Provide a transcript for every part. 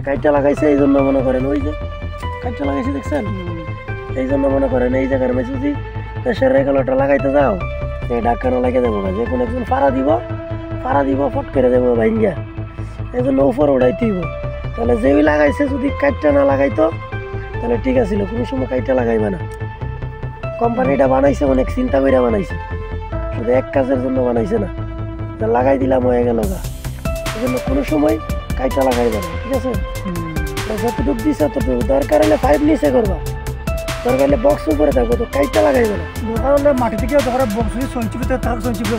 কাইটা লাগাইছে এই জন্য মনে করেন ওই যে কাইটা লাগাইছে দেখছেন, এই জন্য মনে করেন এই জায়গার মেয়ে যদি প্রেশার রেগুলেটর লাগাইতে যাও এই ডাক্কানো লাগে দেবো, যে কোনো একজন ফাড়া দিব ফট করে দেবো ভাইঙ্গা, এই জন্য উপরে উঠাইতে হইব। তাহলে যেই লাগাইছে যদি কাইটটা না লাগাইতো তাহলে ঠিক আছিল, কোনো সময় কাইটটা লাগাইবে না। কোম্পানিটা বানাইছে অনেক চিন্তা করে বানাইছে, শুধু এক কাজের জন্য বানাইছে না, লাগাই দিলাম হয়ে গেল গা, এই জন্য কোনো সময় কাইটা লাগাইবে না। ঠিক আছে, যতটুকু দিছে ততটুকু, দরকার হলে 5 নিচে করবা, দরকার হলে বক্স উপরে থাকবো, তো কাইটা লাগাইবে না। দরকার হলে মাটি থেকে ধরে বক্স সঞ্চিপিতে থাক, সঞ্চিপে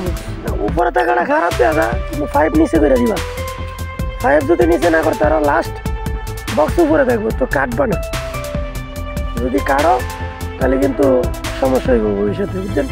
উপরে থাকাটা খারাপ দেখা, কিন্তু 5 নিচে করে দিবা। 5 যদি নিচে না করতে আরো লাস্ট বক্স উপরে থাকবো, তো কাটবা না। যদি কাটো তাহলে কিন্তু সমস্যা হইব ভবিষ্যতে, বুঝছেন।